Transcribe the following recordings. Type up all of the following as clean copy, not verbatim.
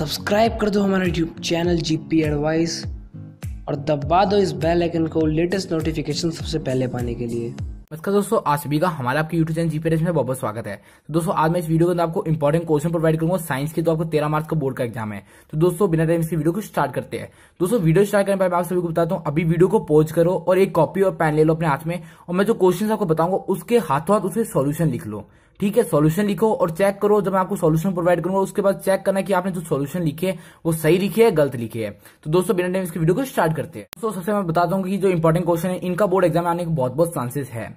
Subscribe कर दो हमारा यूट्यूब चैनल जीपी एडवाइस और दबा दो इस बेल आइकन को लेटेस्ट नोटिफिकेशन सबसे पहले पाने के लिए। नमस्कार दोस्तों, आप सभी का हमारे आपके यूट्यूब चैनल जीपी एडवाइस में बहुत बहुत स्वागत है। तो दोस्तों आज मैं इस वीडियो के अंदर आपको इंपॉर्टेंट क्वेश्चन प्रोवाइड करूंगा साइंस के। तो आपको 13 मार्च का बोर्ड का एग्जाम है। तो दोस्तों बिना टाइम इसकी वीडियो को स्टार्ट करते हैं। दोस्तों वीडियो स्टार्ट करने पर मैं आप सभी को बताता हूँ, अभी वीडियो को पॉज करो और एक कॉपी और पेन ले लो अपने हाथ में, और मैं जो क्वेश्चन आपको बताऊंगा उसके हाथों हाथ उसके सॉल्यूशन लिख लो। ठीक है, सॉल्यूशन लिखो और चेक करो। जब मैं आपको सॉल्यूशन प्रोवाइड करूंगा उसके बाद चेक करना कि आपने जो सॉल्यूशन लिखे वो सही लिखे है गलत लिखे है। तो दोस्तों बिना टाइम इसकी वीडियो को स्टार्ट करते हैं। दोस्तों सबसे मैं बताता हूँ कि जो इंपॉर्टेंट क्वेश्चन है इनका बोर्ड एग्जाम में आने के बहुत बहुत चांसेस है।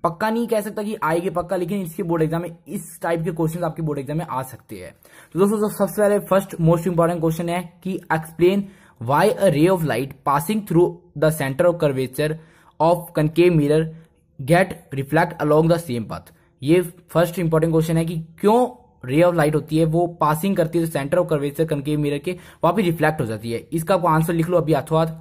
पक्का नहीं कह सकता कि आएगी पक्का, लेकिन इसके बोर्ड एग्जाम में इस टाइप के क्वेश्चन आपके बोर्ड एग्जाम में आ सकते हैं। तो दोस्तों सबसे पहले फर्स्ट मोस्ट इंपॉर्टेंट क्वेश्चन है कि explain why a ray of light passing through the centre of curvature of concave mirror get reflect along the same path. ये फर्स्ट इंपॉर्टेंट क्वेश्चन है कि क्यों रे ऑफ लाइट होती है वो पासिंग करती है centre of curvature concave mirror के, वहां पे रिफ्लेक्ट हो जाती है। इसका आपको आंसर लिख लो अभी हाथों हाथ।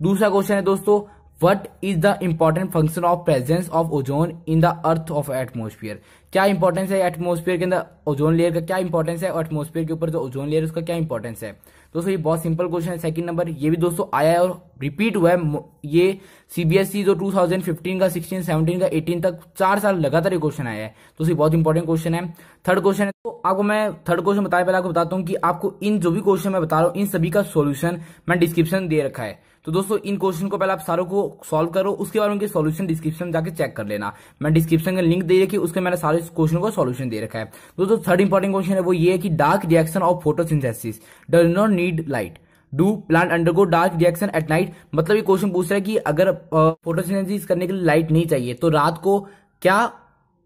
दूसरा क्वेश्चन है दोस्तों, what is the important function of presence of ozone in the earth of atmosphere. क्या इंपॉर्टेंस है एटमोस्फियर के अंदर ओजोन लेयर का, क्या इंपॉर्टेंस है, और एटमोस्फियर के ऊपर जो ओजोन लेयर उसका क्या इंपॉर्टेंस है। दोस्तों ये बहुत सिंपल क्वेश्चन है। सेकंड नंबर ये भी दोस्तों आया है और रिपीट हुआ है। ये सीबीएसई जो 2015 का 16 17 का 18 तक 4 साल लगातार ये क्वेश्चन आया है। तो ये बहुत इंपॉर्टेंट क्वेश्चन है। थर्ड क्वेश्चन है, तो आपको मैं थर्ड क्वेश्चन बताए पहले आपको बताता हूँ कि आपको इन जो भी क्वेश्चन मैं बता रहा हूँ इन सभी का सोल्यूशन मैं डिस्क्रिप्शन दे रखा है। तो दोस्तों इन क्वेश्चन को पहले आप सारों को सॉल्व करो, उसके बाद उनके सॉल्यूशन डिस्क्रिप्शन में जाके चेक कर लेना। मैं डिस्क्रिप्शन का लिंक दे रखी, उसके मैंने सारे क्वेश्चन को सॉल्यूशन दे रखा है। दोस्तों थर्ड इंपॉर्टेंट क्वेश्चन है वो ये है कि dark reaction of photosynthesis does not need light, do plant undergo dark reaction at night. मतलब ये क्वेश्चन पूछ रहा है कि अगर फोटोसिंथेसिस करने के लिए लाइट नहीं चाहिए तो रात को क्या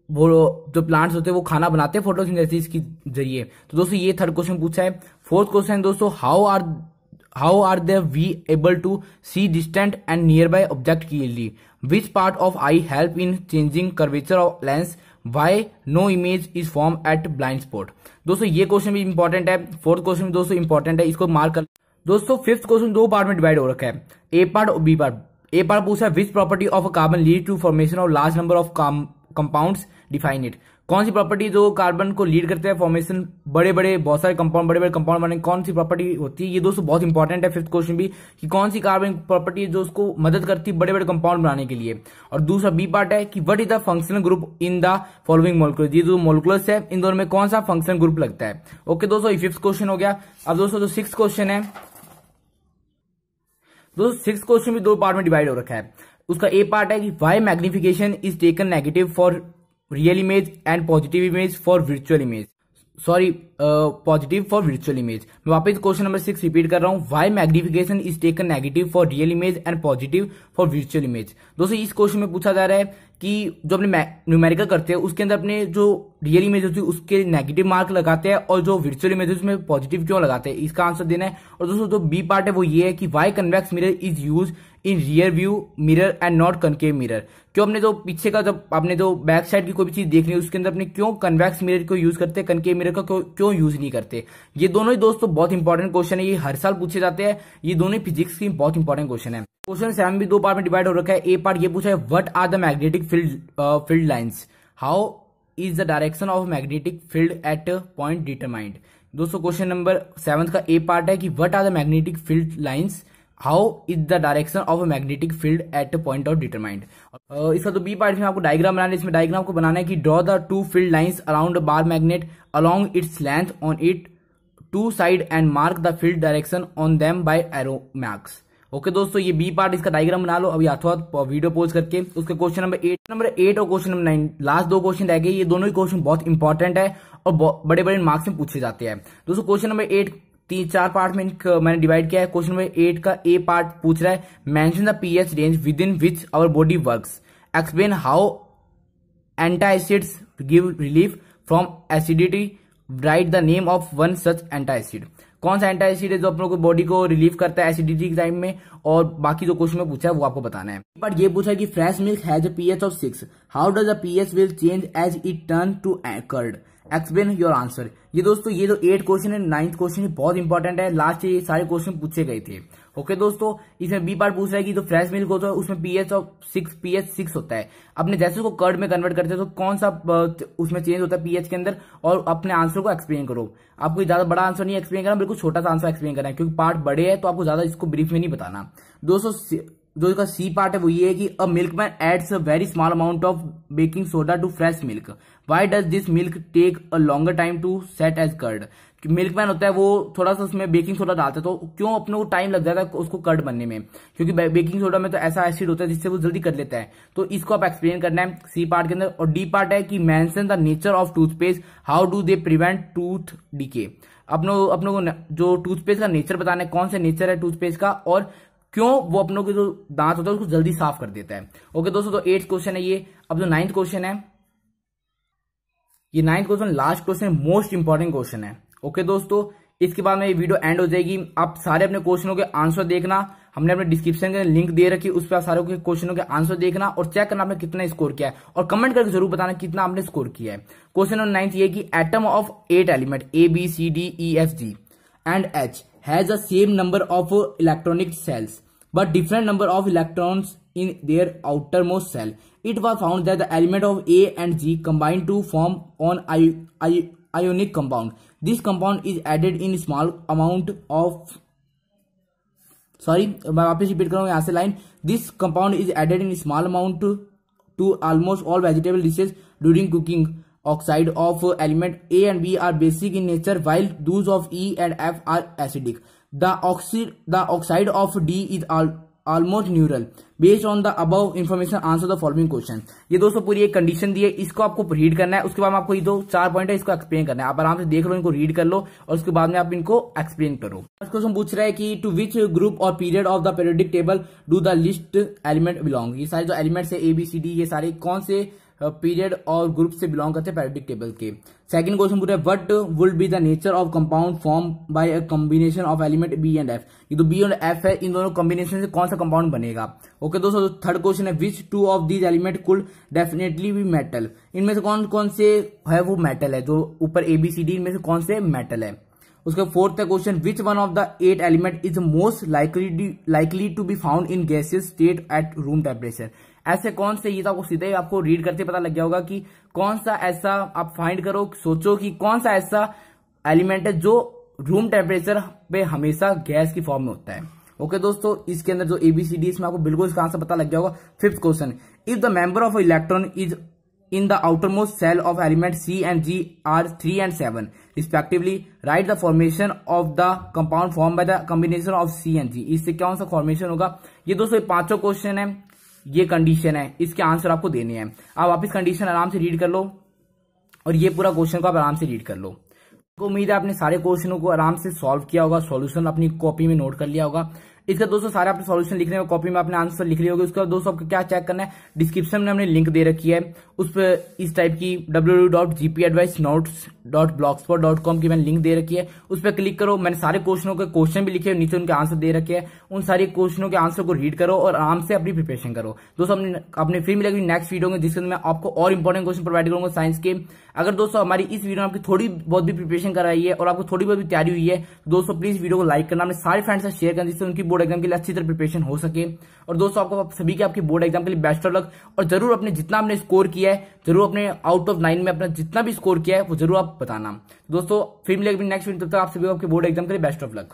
वो जो प्लांट्स होते हैं वो खाना बनाते हैं फोटोसिंथेसिस के जरिए। तो दोस्तों ये थर्ड क्वेश्चन पूछा है। फोर्थ क्वेश्चन दोस्तों, how are they we able to see distant and nearby object clearly, which part of eye help in changing curvature of lens, why no image is form at blind spot. दोस्तों ये question भी important है। Fourth question भी दोस्तों important है, इसको mark कर। दोस्तों फिफ्थ क्वेश्चन दो पार्ट में डिवाइड हो रखा है, ए पार्ट और बी पार्ट। ए पार्ट पूछा है which property of a carbon lead to formation of large number of compounds, define it. कौन सी प्रॉपर्टी जो कार्बन को लीड करते हैं फॉर्मेशन बड़े बड़े बहुत सारे कंपाउंड बड़े बड़े कंपाउंड बनने, कौन सी प्रॉपर्टी होती है। ये दोस्तों बहुत इंपॉर्टेंट है फिफ्थ क्वेश्चन भी, कि कौन सी कार्बन प्रॉपर्टी है जो उसको मदद करती है बड़े बड़े कंपाउंड बनाने के लिए। और दूसरा बी पार्ट है कि what is the functional group in the following molecules. ये जो मॉलिक्यूल्स है इन दोनों में कौन सा फंक्शनल ग्रुप लगता है। ओके दोस्तों ये फिफ्थ क्वेश्चन हो गया। अब दोस्तों जो सिक्स क्वेश्चन है, दोस्तों सिक्स क्वेश्चन भी दो पार्ट में डिवाइड हो रखा है। उसका ए पार्ट है कि why magnification is taken negative for real image and positive image for virtual image, sorry positive for virtual image. मैं वापस क्वेश्चन नंबर 6 रिपीट कर रहा हूं, why magnification is taken negative for real image and positive for virtual image. दोस्तों इस question में पूछा जा रहा है कि जो अपने न्यूमेरिकल करते हैं उसके अंदर अपने जो रियल इमेज होती है उसके नेगेटिव मार्क लगाते हैं और जो वर्चुअल इमेज है उसमें पॉजिटिव क्यों लगाते हैं, इसका आंसर देना है। और दोस्तों जो बी पार्ट है वो ये है कि why convex mirror is use in rear view mirror and not concave mirror. क्यों अपने जो पीछे का जब आपने जो बैक साइड की कोई भी चीज देखनी है उसके अंदर अपने क्यों कन्वेक्स मिरर को यूज करते हैं, कनकेव मिरर का क्यों यूज नहीं करते। ये दोनों ही दोस्तों बहुत इंपॉर्टेंट क्वेश्चन है, ये हर साल पूछे जाते हैं। ये दोनों फिजिक्स की बहुत इंपॉर्टेंट क्वेश्चन है। क्वेश्चन 7 भी दो पार्ट में डिवाइड हो रखा है। ए पार्ट ये पूछा है what are the magnetic field lines, how is the direction of magnetic field at point determined. दोस्तों क्वेश्चन नंबर 7 का ए पार्ट है कि what are the magnetic field lines, how is the direction of a magnetic field at point of determined. इसका तो B part में आपको diagram बनाना है। इसमें डायग्राम को बनाना है कि draw the two field lines around bar magnet along its length on it two side and mark the field direction on them by arrow marks. Okay दोस्तों ये बी पार्ट, इसका डायग्राम बना लो अभी हाथों हाथ वीडियो पोज करके। उसके question number 8 और क्वेश्चन नंबर 9 लास्ट दो क्वेश्चन रह गए। ये दोनों ही क्वेश्चन बहुत इंपॉर्टेंट है और बड़े बड़े मार्क्स में पूछे जाते हैं। दोस्तों क्वेश्चन नंबर 8 4 पार्ट में मैंने डिवाइड किया है। क्वेश्चन नंबर 8 का ए पार्ट पूछ रहा है mention the pH range within which our body works, explain how anti acids give relief from acidity, write the name of one such anti acid. कौन सा anti acid है जो अपनों को बॉडी को रिलीफ करता है एसिडिटी के टाइम में, और बाकी जो क्वेश्चन में पूछा है वो आपको बताना है। बट ये पूछा है कि fresh milk has a pH of 6, how does the pH will change as it turn to curd, explain your answer. ये दोस्तों ये जो 8 क्वेश्चन है 9th क्वेश्चन बहुत इंपॉर्टेंट है, लास्ट ये सारे क्वेश्चन पूछे गए थे। ओके दोस्तों, इसमें बी पार्ट पूछ रहा है कि जो फ्रेश मिल्क होता है उसमें पीएच 6 होता है। अपने जैसे उसको कर्ड में कन्वर्ट करते हैं तो कौन सा उसमें चेंज होता है पीएच के अंदर, और अपने आंसर को एक्सप्लेन करो। आपको ज्यादा बड़ा आंसर नहीं एक्सप्लेन करना, बिल्कुल छोटा सा आंसर एक्सप्लेन करना है, क्योंकि पार्ट बड़े है तो आपको ज्यादा इसको ब्रीफ में नहीं बताना। दोस्तों जो इसका सी पार्ट है वो ये है कि a milkman adds a very small amount of baking soda to fresh milk, why does this milk take a longer time to set as curd. Milkman होता है वो थोड़ा सा उसमें बेकिंग सोडा डालता है तो क्यों अपने को टाइम लग जाता है उसको कर्ड बनने में, क्योंकि बेकिंग सोडा में तो ऐसा एसिड होता है जिससे वो जल्दी कर लेता है। तो इसको आप एक्सप्लेन करना है सी पार्ट के अंदर। और डी पार्ट है कि mention the nature of toothpaste, how do they prevent tooth decay. अपनों को जो टूथपेस्ट का नेचर बताना है, कौन सा नेचर है टूथपेस्ट का और क्यों वो अपनों के जो दांत होता है उसको जल्दी साफ कर देता है। ओके दोस्तों, तो 8th क्वेश्चन है ये। अब जो 9th क्वेश्चन है, ये 9th question last question most important question है। ओके दोस्तों, इसके बाद में ये वीडियो एंड हो जाएगी। आप सारे अपने क्वेश्चनों के आंसर देखना, हमने अपने डिस्क्रिप्शन के लिंक दे रखी, उस पर सारे क्वेश्चनों के आंसर देखना और चेक करना आपने कितना स्कोर किया है, और कमेंट करके जरूर बताना कितना आपने स्कोर किया है। क्वेश्चन नंबर 9 ये कि atom of 8 element A B C D E F G and H has a same number of electronic shells but different number of electrons in their outermost cell. It was found that the element of A and G combine to form an ionic compound. This compound is added in small amount of मैं वापस repeat करूंगा यहाँ से line. This compound is added in small amount to almost all vegetable dishes during cooking. Oxide of element A and B are basic in nature, while those of E and F are acidic. The oxide of D is almost neutral. Based on the above information, answer the following question. ये दोस्तों पूरी एक condition दी है, इसको आपको read करना है। उसके बाद में आपको ये दो 4 पॉइंट है, इसको एक्सप्लेन करना है। आप आराम से देख लो, इनको रीड कर लो और उसके बाद में आप इनको एक्सप्लेन करो। फर्स्ट क्वेश्चन पूछ रहा है कि टू विच ग्रुप और period of the periodic table do the list element belong. ये सारे जो एलिमेंट्स है ABCD, ये सारे कौन से पीरियड और ग्रुप से बिलोंग करते हैं पीरियोडिक टेबल के। सेकंड क्वेश्चन पूछा है what would be the nature of compound form by a combination of element B and F. ये तो बी और एफ है, इन दोनों कॉम्बिनेशन से कौन सा कंपाउंड बनेगा। ओके दोस्तों, थर्ड क्वेश्चन है which two of these element could definitely be metal. इनमें से कौन कौन से है वो मेटल है, जो ऊपर ABCD इनमें से कौन से मेटल है। उसका fourth question which one of the 8 element is most likely to be found in gaseous state at room temperature. ऐसे कौन से, ये तो आपको सीधे आपको रीड करते पता लग गया होगा कि कौन सा ऐसा, आप फाइंड करो, सोचो कि कौन सा ऐसा एलिमेंट है जो रूम टेम्परेचर पे हमेशा गैस की फॉर्म में होता है। ओके दोस्तों, इसके अंदर जो ABCD इसमें आपको बिल्कुल इसका आंसर पता लग गया होगा। Fifth question, if the member of electron is in the outermost cell of element C and G are 3 and 7 respectively, write the formation of the compound formed by the combination of C and G। इससे कौन सा formation होगा। ये दोस्तों पांचों question है, ये condition है, इसके आंसर आपको देने हैं। आप वापिस कंडीशन आराम से रीड कर लो और ये पूरा क्वेश्चन को आप आराम से रीड कर लो। तो उम्मीद है आपने सारे क्वेश्चनों को आराम से सॉल्व किया होगा, सॉल्यूशन अपनी कॉपी में नोट कर लिया होगा। इसका दोस्तों सारे आपने सॉल्यूशन लिखने में कॉपी में अपने आंसर लिख लिए होंगे। उसके बाद दोस्तों आपको क्या चेक करना है, डिस्क्रिप्शन में हमने लिंक दे रखी है, उस पर इस टाइप की www.gpadvicenotes.blogspot.com की मैंने लिंक दे रखी है, उस पर क्लिक करो। मैंने सारे क्वेश्चनों के क्वेश्चन भी लिखे, नीचे उनके आंसर दे रखे हैं। उन सारे क्वेश्चनों के आंसर को रीड करो और आराम से अपनी प्रिपरेशन करो। दोस्तों अपने फिर मिलेगी नेक्स्ट वीडियो में, जिसके मैं आपको और इंपॉर्टेंट क्वेश्चन प्रोवाइड करूंगा साइंस के। अगर दोस्तों हमारी इस वीडियो में आपकी थोड़ी बहुत भी प्रिपरेशन कराई है और आपको थोड़ी बहुत भी तैयारी हुई है, तो दोस्तों प्लीज वीडियो को लाइक करना, अपने सारे फ्रेंड्स से शेयर करना, जिससे उनकी बोर्ड एग्जाम के लिए अच्छी तरह प्रिपरेशन हो सके। और दोस्तों आपको सभी के आपकी बोर्ड एग्जाम के लिए बेस्ट ऑफ लक। और जरूर अपने जितना आपने स्कोर किया है, जरूर अपने आउट ऑफ 9 में अपना जितना भी स्कोर किया है वो जरूर आप बताना। दोस्तों फिर मिलेगी नेक्स्ट वीडियो, तब तक आप सभी को आपके बोर्ड एग्जाम के लिए बेस्ट ऑफ लक।